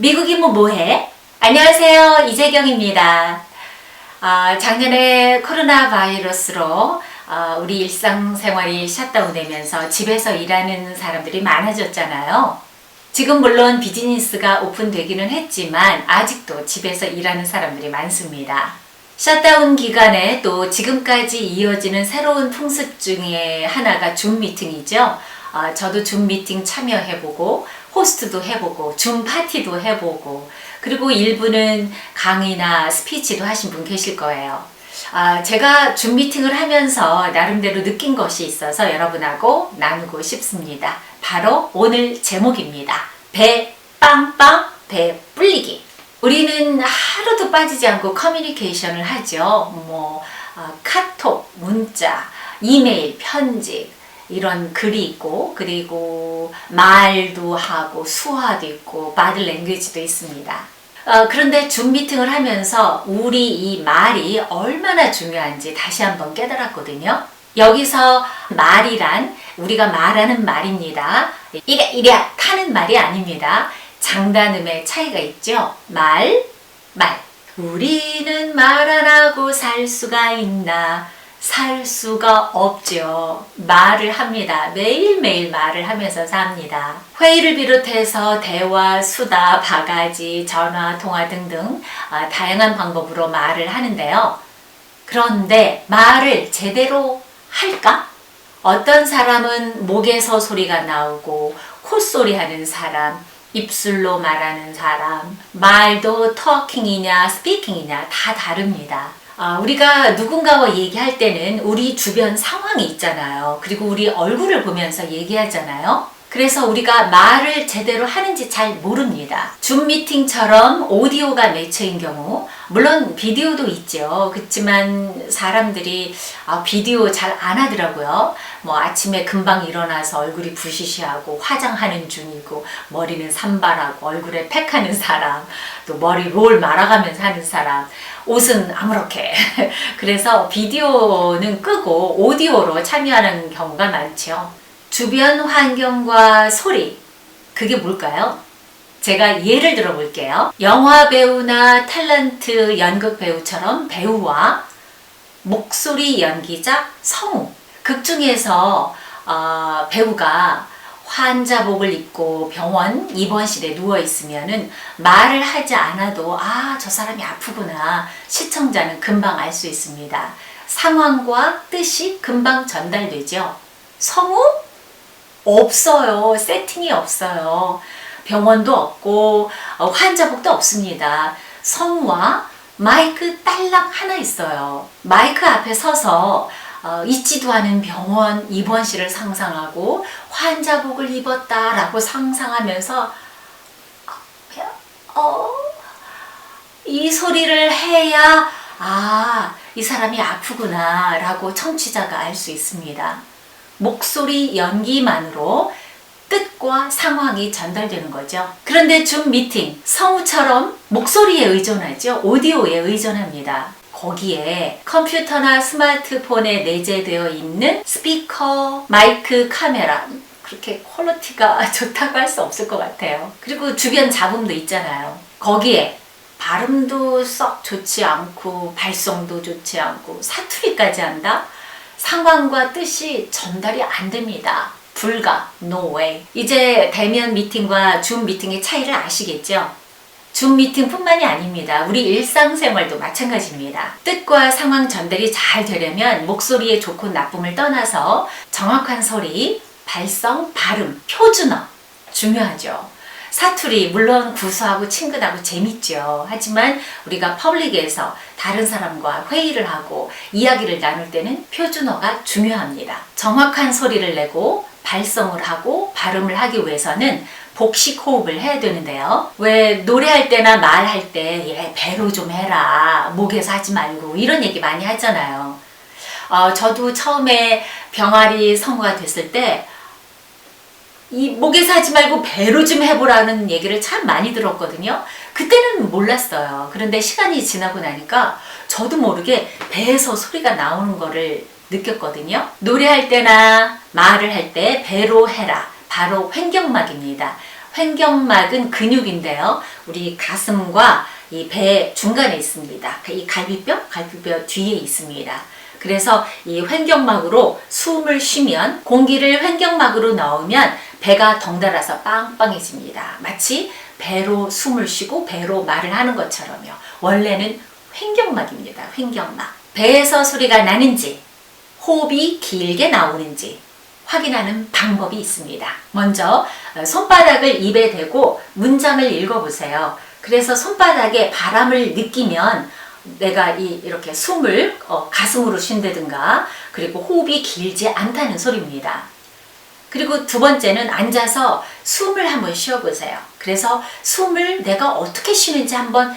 미국이면 뭐해? 안녕하세요, 이재경입니다. 작년에 코로나 바이러스로 우리 일상생활이 셧다운되면서 집에서 일하는 사람들이 많아졌잖아요. 지금 물론 비즈니스가 오픈되기는 했지만 아직도 집에서 일하는 사람들이 많습니다. 셧다운 기간에 또 지금까지 이어지는 새로운 풍습 중에 하나가 줌 미팅이죠. 저도 줌 미팅 참여해보고 호스트도 해보고 줌 파티도 해보고 그리고 일부는 강의나 스피치도 하신 분 계실 거예요. 제가 줌 미팅을 하면서 나름대로 느낀 것이 있어서 여러분하고 나누고 싶습니다. 바로 오늘 제목입니다. 배 빵빵 배 불리기. 우리는 하루도 빠지지 않고 커뮤니케이션을 하죠. 카톡, 문자, 이메일, 편지 이런 글이 있고 그리고 말도 하고 수화도 있고 바디 랭귀지도 있습니다. 그런데 줌 미팅을 하면서 우리 이 말이 얼마나 중요한지 다시 한번 깨달았거든요. 여기서 말이란 우리가 말하는 말입니다. 이래 타는 말이 아닙니다. 장단음의 차이가 있죠. 말. 우리는 말 안 하고 살 수가 있나? 살 수가 없죠. 말을 합니다. 매일매일 말을 하면서 삽니다. 회의를 비롯해서 대화, 수다, 바가지, 전화, 통화 등등 다양한 방법으로 말을 하는데요. 그런데 말을 제대로 할까? 어떤 사람은 목에서 소리가 나오고 콧소리 하는 사람, 입술로 말하는 사람, 말도 터킹이냐 스피킹이냐 다 다릅니다. 우리가 누군가와 얘기할 때는 우리 주변 상황이 있잖아요. 그리고 우리 얼굴을 보면서 얘기하잖아요. 그래서 우리가 말을 제대로 하는지 잘 모릅니다. 줌 미팅처럼 오디오가 매체인 경우 물론 비디오도 있죠. 그렇지만 사람들이 비디오 잘 안 하더라고요. 아침에 금방 일어나서 얼굴이 부시시하고 화장하는 중이고 머리는 산발하고 얼굴에 팩하는 사람, 또 머리 롤 말아가면서 하는 사람, 옷은 아무렇게 그래서 비디오는 끄고 오디오로 참여하는 경우가 많죠. 주변 환경과 소리, 그게 뭘까요? 제가 예를 들어 볼게요. 영화 배우나 탤런트 연극 배우처럼 배우와 목소리 연기자 성우, 극 중에서 배우가 환자복을 입고 병원 입원실에 누워 있으면은 말을 하지 않아도 저 사람이 아프구나 시청자는 금방 알 수 있습니다. 상황과 뜻이 금방 전달되죠. 성우? 없어요. 세팅이 없어요. 병원도 없고 환자복도 없습니다. 성우와 마이크 딸랑 하나 있어요. 마이크 앞에 서서 있지도 않은 병원 입원실을 상상하고 환자복을 입었다라고 상상하면서 이 소리를 해야 이 사람이 아프구나 라고 청취자가 알 수 있습니다. 목소리 연기만으로 뜻과 상황이 전달되는 거죠. 그런데 줌 미팅, 성우처럼 목소리에 의존하죠. 오디오에 의존합니다. 거기에 컴퓨터나 스마트폰에 내재되어 있는 스피커, 마이크, 카메라 그렇게 퀄리티가 좋다고 할 수 없을 것 같아요. 그리고 주변 잡음도 있잖아요. 거기에 발음도 썩 좋지 않고 발성도 좋지 않고 사투리까지 한다? 상황과 뜻이 전달이 안 됩니다. 불가, no way. 이제 대면 미팅과 줌 미팅의 차이를 아시겠죠? 줌 미팅뿐만이 아닙니다. 우리 일상생활도 마찬가지입니다. 뜻과 상황 전달이 잘 되려면 목소리의 좋고 나쁨을 떠나서 정확한 소리, 발성, 발음, 표준어 중요하죠. 사투리 물론 구수하고 친근하고 재밌죠. 하지만 우리가 퍼블릭에서 다른 사람과 회의를 하고 이야기를 나눌 때는 표준어가 중요합니다. 정확한 소리를 내고 발성을 하고 발음을 하기 위해서는 복식 호흡을 해야 되는데요. 왜 노래할 때나 말할 때 배로 좀 해라, 목에서 하지 말고 이런 얘기 많이 하잖아요. 저도 처음에 병아리 성우가 됐을 때 이 목에서 하지 말고 배로 좀 해보라는 얘기를 참 많이 들었거든요. 그때는 몰랐어요. 그런데 시간이 지나고 나니까 저도 모르게 배에서 소리가 나오는 거를 느꼈거든요. 노래할 때나 말을 할 때 배로 해라. 바로 횡격막입니다. 횡격막은 근육인데요. 우리 가슴과 이 배 중간에 있습니다. 이 갈비뼈 뒤에 있습니다. 그래서 이 횡격막으로 숨을 쉬면 공기를 횡격막으로 넣으면 배가 덩달아서 빵빵해집니다. 마치 배로 숨을 쉬고 배로 말을 하는 것처럼요. 원래는 횡격막입니다. 횡격막. 배에서 소리가 나는지 호흡이 길게 나오는지 확인하는 방법이 있습니다. 먼저 손바닥을 입에 대고 문장을 읽어보세요. 그래서 손바닥에 바람을 느끼면 내가 이렇게 숨을 가슴으로 쉰다든가 그리고 호흡이 길지 않다는 소리입니다. 그리고 두 번째는 앉아서 숨을 한번 쉬어보세요. 그래서 숨을 내가 어떻게 쉬는지 한번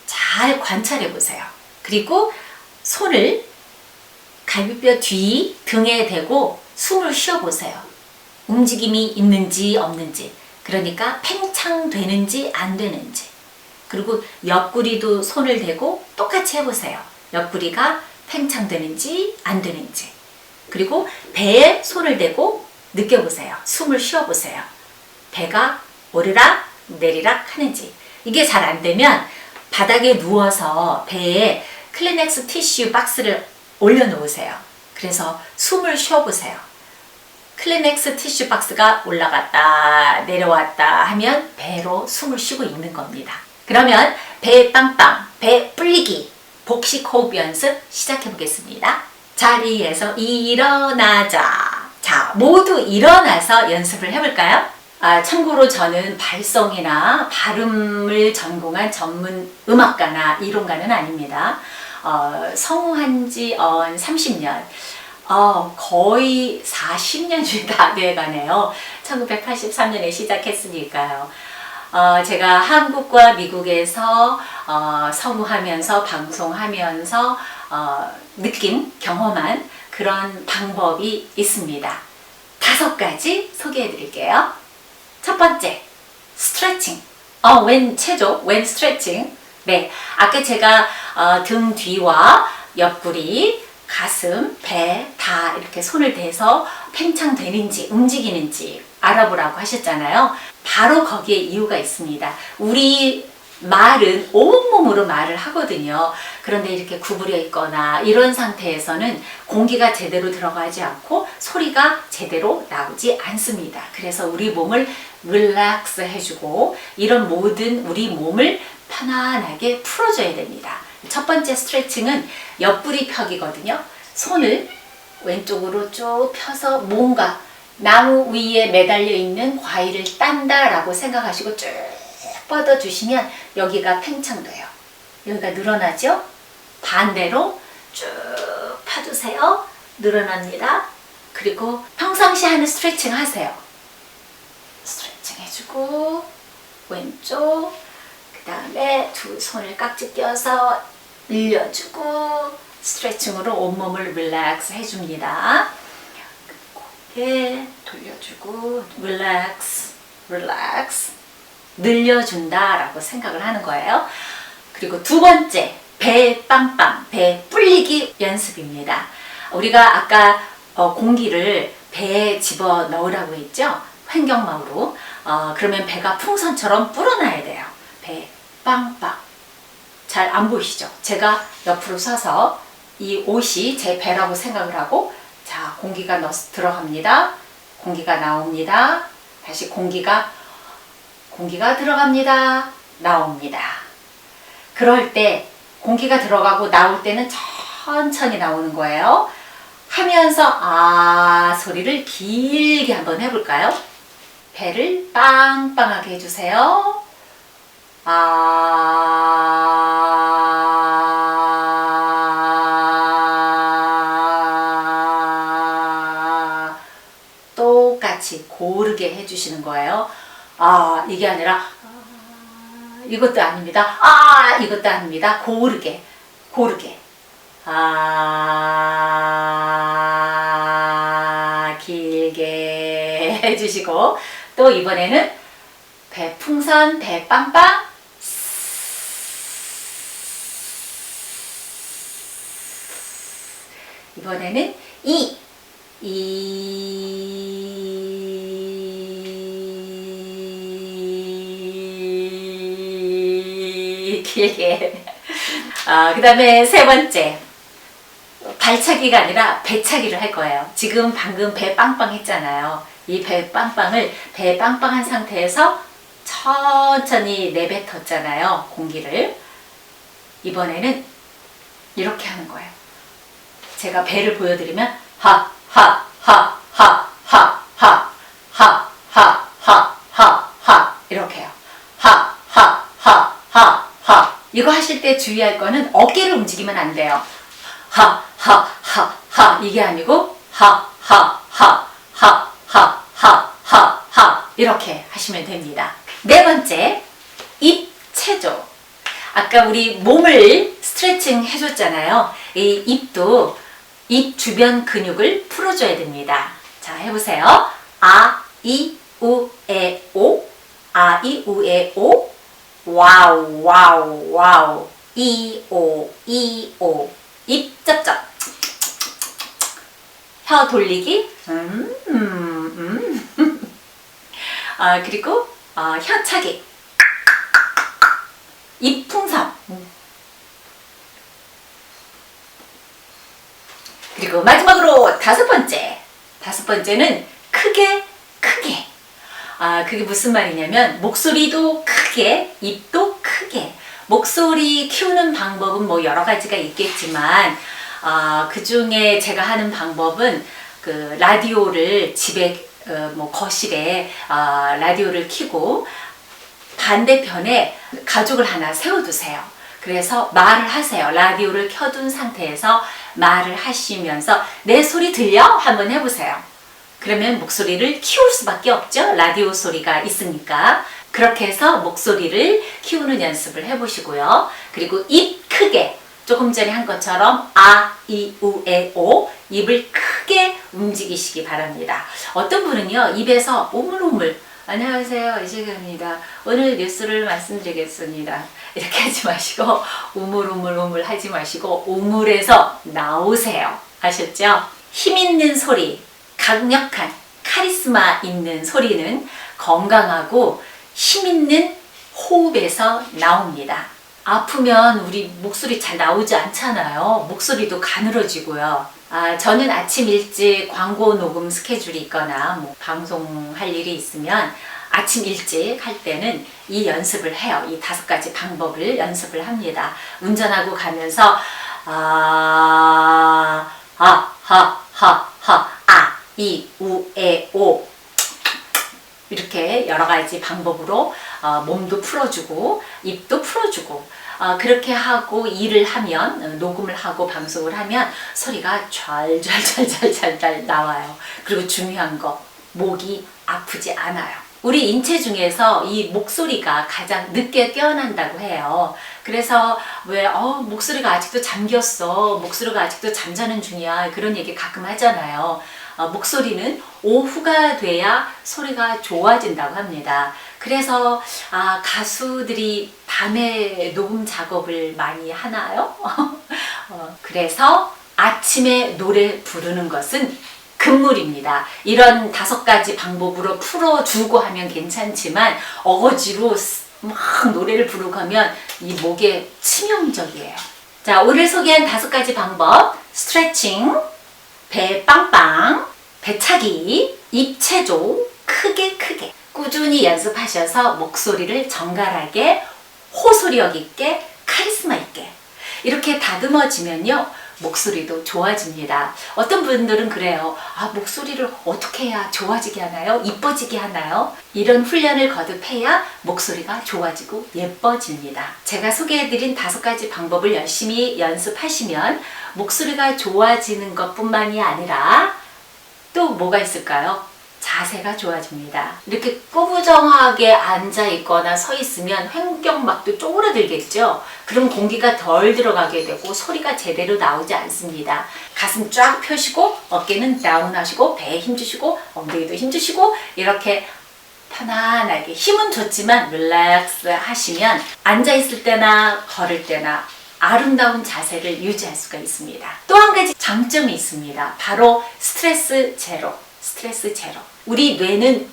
잘 관찰해 보세요. 그리고 손을 갈비뼈 뒤 등에 대고 숨을 쉬어보세요. 움직임이 있는지 없는지, 그러니까 팽창되는지 안 되는지. 그리고 옆구리도 손을 대고 똑같이 해보세요. 옆구리가 팽창되는지 안 되는지. 그리고 배에 손을 대고 느껴보세요. 숨을 쉬어보세요. 배가 오르락 내리락 하는지. 이게 잘 안 되면 바닥에 누워서 배에 클리넥스 티슈 박스를 올려놓으세요. 그래서 숨을 쉬어보세요. 클리넥스 티슈 박스가 올라갔다 내려왔다 하면 배로 숨을 쉬고 있는 겁니다. 그러면 배 빵빵, 배 불리기, 복식 호흡 연습 시작해 보겠습니다. 자리에서 일어나자. 자, 모두 일어나서 연습을 해볼까요? 참고로 저는 발성이나 발음을 전공한 전문 음악가나 이론가는 아닙니다. 성우한 지 30년, 거의 40년이 다 돼가네요. 1983년에 시작했으니까요. 제가 한국과 미국에서 성우하면서 방송하면서 느낀 경험한 그런 방법이 있습니다. 5가지 소개해 드릴게요. 첫 번째, 스트레칭. 왼 체조, 왼 스트레칭. 네, 아까 제가 등 뒤와 옆구리, 가슴, 배 다 이렇게 손을 대서 팽창되는지 움직이는지 알아보라고 하셨잖아요. 바로 거기에 이유가 있습니다. 우리 말은 온몸으로 말을 하거든요. 그런데 이렇게 구부려 있거나 이런 상태에서는 공기가 제대로 들어가지 않고 소리가 제대로 나오지 않습니다. 그래서 우리 몸을 릴렉스 해주고 이런 모든 우리 몸을 편안하게 풀어줘야 됩니다. 첫 번째 스트레칭은 옆구리 펴기거든요. 손을 왼쪽으로 쭉 펴서 뭔가 나무 위에 매달려 있는 과일을 딴다라고 생각하시고 쭉 뻗어주시면 여기가 팽창돼요. 여기가 늘어나죠? 반대로 쭉 펴주세요. 늘어납니다. 그리고 평상시 하는 스트레칭 하세요. 스트레칭 해주고 왼쪽, 그 다음에 두 손을 깍지 껴서 밀려주고 스트레칭으로 온몸을 릴렉스 해줍니다. 고개 돌려주고 릴렉스, 릴렉스 늘려준다라고 생각을 하는 거예요. 그리고 두 번째, 배 빵빵, 배 불리기 연습입니다. 우리가 아까 공기를 배에 집어 넣으라고 했죠? 횡격막으로. 그러면 배가 풍선처럼 불어나야 돼요. 배 빵빵. 잘 안 보이시죠? 제가 옆으로 서서 이 옷이 제 배라고 생각을 하고, 자, 공기가 들어갑니다. 공기가 나옵니다. 다시 공기가 들어갑니다. 나옵니다. 그럴 때 공기가 들어가고 나올 때는 천천히 나오는 거예요. 하면서 소리를 길게 한번 해볼까요? 배를 빵빵하게 해주세요. 똑같이 고르게 해주시는 거예요. 이게 아니라 이것도 아닙니다. 이것도 아닙니다. 고르게 길게 해주시고, 또 이번에는 배 풍선, 배 빵빵. 이번에는 길게. 그 다음에 세 번째. 발차기가 아니라 배차기를 할 거예요. 지금 방금 배 빵빵 했잖아요. 이 배 빵빵을 배 빵빵한 상태에서 천천히 내뱉었잖아요. 공기를. 이번에는 이렇게 하는 거예요. 제가 배를 보여드리면 하, 하, 하, 하, 하, 하, 하, 하, 하, 하, 하 이렇게 해요. 하, 하, 하, 하, 하. 이거 하실 때 주의할 거는 어깨를 움직이면 안 돼요. 하, 하, 하, 하 이게 아니고 하, 하, 하, 하, 하, 하, 하, 하 이렇게 하시면 됩니다. 네 번째, 입 체조. 아까 우리 몸을 스트레칭 해줬잖아요. 이 입도 입 주변 근육을 풀어줘야 됩니다. 자, 해보세요. 아, 이, 우, 에, 오. 아, 이, 우, 에, 오. 와우, 와우, 와우. 이, 오, 이, 오. 입 쩝쩝. 혀 돌리기. 그리고 혀 차기. 입 풍선. 그리고 마지막으로 다섯 번째는 크게. 그게 무슨 말이냐면 목소리도 크게, 입도 크게. 목소리 키우는 방법은 뭐 여러 가지가 있겠지만 그 중에 제가 하는 방법은 그 라디오를 집에 뭐 거실에 라디오를 켜고 반대편에 가죽을 하나 세워두세요. 그래서 말을 하세요. 라디오를 켜둔 상태에서 말을 하시면서 내 소리 들려? 한번 해보세요. 그러면 목소리를 키울 수밖에 없죠. 라디오 소리가 있으니까. 그렇게 해서 목소리를 키우는 연습을 해보시고요. 그리고 입 크게 조금 전에 한 것처럼 아, 이, 우, 에, 오 입을 크게 움직이시기 바랍니다. 어떤 분은요 입에서 오물오물 안녕하세요 이시경입니다. 오늘 뉴스를 말씀드리겠습니다. 이렇게 하지 마시고 우물우물우물 하지 마시고 우물에서 나오세요. 아셨죠? 힘 있는 소리, 강력한 카리스마 있는 소리는 건강하고 힘 있는 호흡에서 나옵니다. 아프면 우리 목소리 잘 나오지 않잖아요. 목소리도 가늘어지고요. 저는 아침 일찍 광고 녹음 스케줄이 있거나 뭐 방송할 일이 있으면 아침 일찍 할 때는 이 연습을 해요. 이 5가지 방법을 연습을 합니다. 운전하고 가면서 이, 우, 에, 오 이렇게 여러 가지 방법으로 몸도 풀어주고 입도 풀어주고 그렇게 하고 일을 하면 녹음을 하고 방송을 하면 소리가 잘 나와요. 그리고 중요한 거 목이 아프지 않아요. 우리 인체 중에서 이 목소리가 가장 늦게 깨어난다고 해요. 그래서 왜 목소리가 아직도 잠겼어, 목소리가 아직도 잠자는 중이야 그런 얘기 가끔 하잖아요. 목소리는 오후가 돼야 소리가 좋아진다고 합니다. 그래서 가수들이 밤에 녹음 작업을 많이 하나요? 그래서 아침에 노래 부르는 것은 금물입니다. 이런 5가지 방법으로 풀어주고 하면 괜찮지만 어거지로 막 노래를 부르고 하면 이 목에 치명적이에요. 자, 오늘 소개한 5가지 방법 스트레칭, 배 빵빵, 배차기, 입체조, 크게 꾸준히 연습하셔서 목소리를 정갈하게 호소력 있게 카리스마 있게 이렇게 다듬어지면요 목소리도 좋아집니다. 어떤 분들은 그래요. 목소리를 어떻게 해야 좋아지게 하나요? 이뻐지게 하나요? 이런 훈련을 거듭해야 목소리가 좋아지고 예뻐집니다. 제가 소개해드린 5가지 방법을 열심히 연습하시면 목소리가 좋아지는 것뿐만이 아니라 또 뭐가 있을까요? 자세가 좋아집니다. 이렇게 꾸부정하게 앉아 있거나 서 있으면 횡격막도 쪼그라들겠죠. 그럼 공기가 덜 들어가게 되고 소리가 제대로 나오지 않습니다. 가슴 쫙 펴시고 어깨는 다운하시고 배에 힘주시고 엉덩이도 힘주시고 이렇게 편안하게 힘은 좋지만 릴렉스 하시면 앉아 있을 때나 걸을 때나 아름다운 자세를 유지할 수가 있습니다. 또 한 가지 장점이 있습니다. 바로 스트레스 제로. 우리 뇌는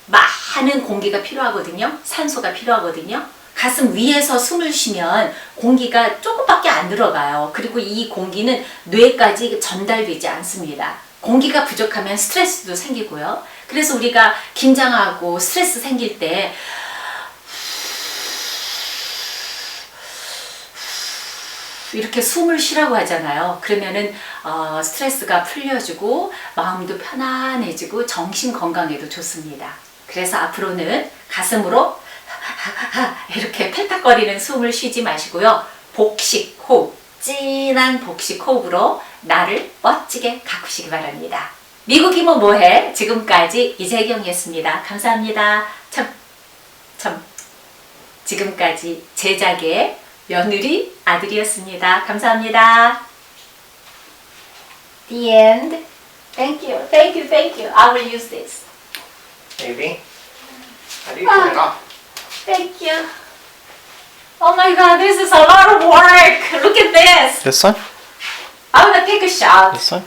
많은 공기가 필요하거든요. 산소가 필요하거든요. 가슴 위에서 숨을 쉬면 공기가 조금밖에 안 들어가요. 그리고 이 공기는 뇌까지 전달되지 않습니다. 공기가 부족하면 스트레스도 생기고요. 그래서 우리가 긴장하고 스트레스 생길 때 이렇게 숨을 쉬라고 하잖아요. 그러면은 스트레스가 풀려지고 마음도 편안해지고 정신 건강에도 좋습니다. 그래서 앞으로는 가슴으로 이렇게 팔딱거리는 숨을 쉬지 마시고요. 복식 호흡, 진한 복식 호흡으로 나를 멋지게 가꾸시기 바랍니다. 미국이면 뭐해? 지금까지 이재경이었습니다. 감사합니다. 지금까지 제작의 며느리 아들이었습니다. 감사합니다. The end. Thank you. Thank you. Thank you. I will use this. Maybe. How do you turn it off? Thank you. Oh my god, this is a lot of work. Look at this. This one? I want to take a shot. This one?